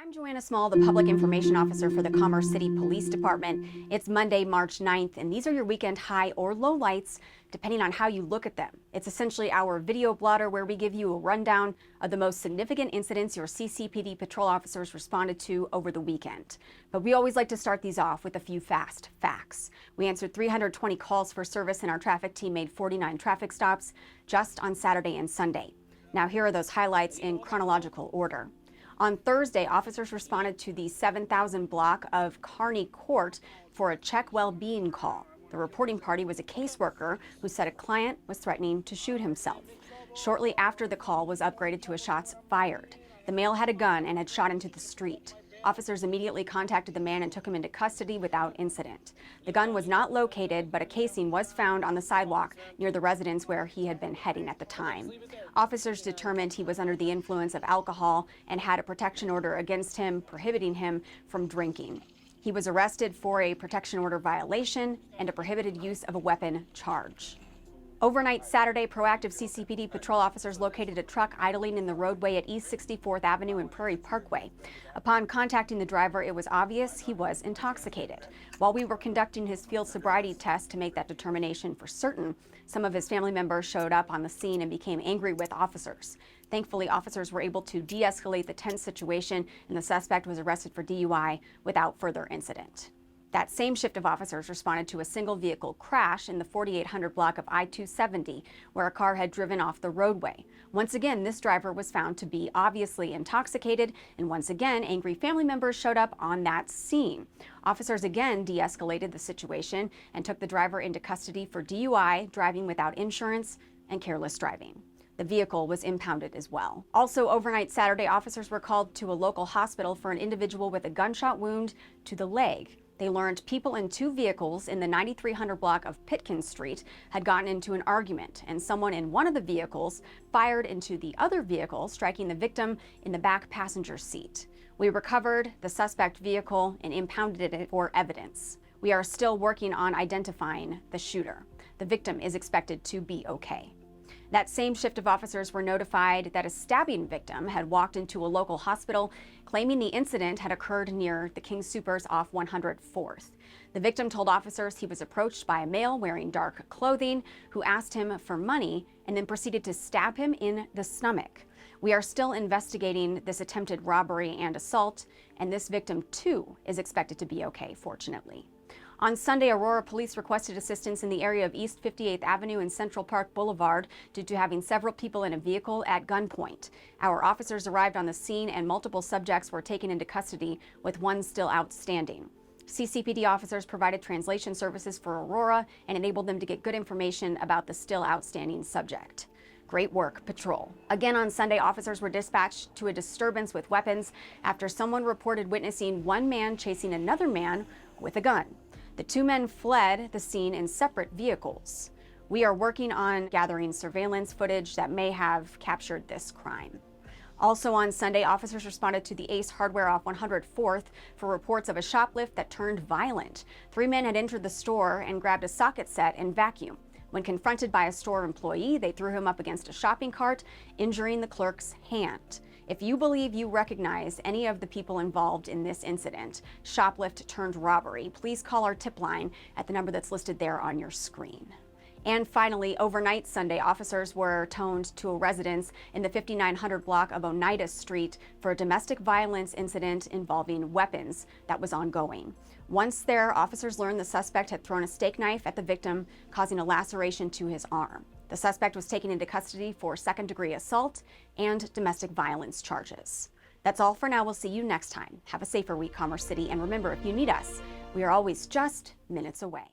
I'm Joanna Small, the Public Information Officer for the Commerce City Police Department. It's Monday, March 9th, and these are your weekend high or low lights, depending on how you look at them. It's essentially our video blotter where we give you a rundown of the most significant incidents your CCPD patrol officers responded to over the weekend. But we always like to start these off with a few fast facts. We answered 320 calls for service, and our traffic team made 49 traffic stops just on Saturday and Sunday. Now here are those highlights in chronological order. On Thursday, officers responded to the 7,000 block of Kearney Court for a check well-being call. The reporting party was a caseworker who said a client was threatening to shoot himself. Shortly after, the call was upgraded to a shots fired. The male had a gun and had shot into the street. Officers immediately contacted the man and took him into custody without incident. The gun was not located, but a casing was found on the sidewalk near the residence where he had been heading at the time. Officers determined he was under the influence of alcohol and had a protection order against him, prohibiting him from drinking. He was arrested for a protection order violation and a prohibited use of a weapon charge. Overnight Saturday, proactive CCPD patrol officers located a truck idling in the roadway at East 64th Avenue and Prairie Parkway. Upon contacting the driver, it was obvious he was intoxicated. While we were conducting his field sobriety test to make that determination for certain, some of his family members showed up on the scene and became angry with officers. Thankfully, officers were able to de-escalate the tense situation, and the suspect was arrested for DUI without further incident. That same shift of officers responded to a single vehicle crash in the 4800 block of I-270, where a car had driven off the roadway. Once again, this driver was found to be obviously intoxicated, and once again, angry family members showed up on that scene. Officers again de-escalated the situation and took the driver into custody for DUI, driving without insurance, and careless driving. The vehicle was impounded as well. Also overnight Saturday, officers were called to a local hospital for an individual with a gunshot wound to the leg. They learned people in two vehicles in the 9300 block of Pitkin Street had gotten into an argument, and someone in one of the vehicles fired into the other vehicle, striking the victim in the back passenger seat. We recovered the suspect vehicle and impounded it for evidence. We are still working on identifying the shooter. The victim is expected to be okay. That same shift of officers were notified that a stabbing victim had walked into a local hospital, claiming the incident had occurred near the King Soopers off 104th. The victim told officers he was approached by a male wearing dark clothing who asked him for money and then proceeded to stab him in the stomach. We are still investigating this attempted robbery and assault, and this victim too is expected to be okay, fortunately. On Sunday, Aurora police requested assistance in the area of East 58th Avenue and Central Park Boulevard due to having several people in a vehicle at gunpoint. Our officers arrived on the scene and multiple subjects were taken into custody, with one still outstanding. CCPD officers provided translation services for Aurora and enabled them to get good information about the still outstanding subject. Great work, patrol. Again on Sunday, officers were dispatched to a disturbance with weapons after someone reported witnessing one man chasing another man with a gun. The two men fled the scene in separate vehicles. We are working on gathering surveillance footage that may have captured this crime. Also on Sunday, officers responded to the Ace Hardware off 104th for reports of a shoplift that turned violent. Three men had entered the store and grabbed a socket set and vacuum. When confronted by a store employee, they threw him up against a shopping cart, injuring the clerk's hand. If you believe you recognize any of the people involved in this incident, shoplift turned robbery, please call our tip line at the number that's listed there on your screen. And finally, overnight Sunday, officers were toned to a residence in the 5900 block of Oneida Street for a domestic violence incident involving weapons that was ongoing. Once there, officers learned the suspect had thrown a steak knife at the victim, causing a laceration to his arm. The suspect was taken into custody for second-degree assault and domestic violence charges. That's all for now. We'll see you next time. Have a safer week, Commerce City, and remember, if you need us, we are always just minutes away.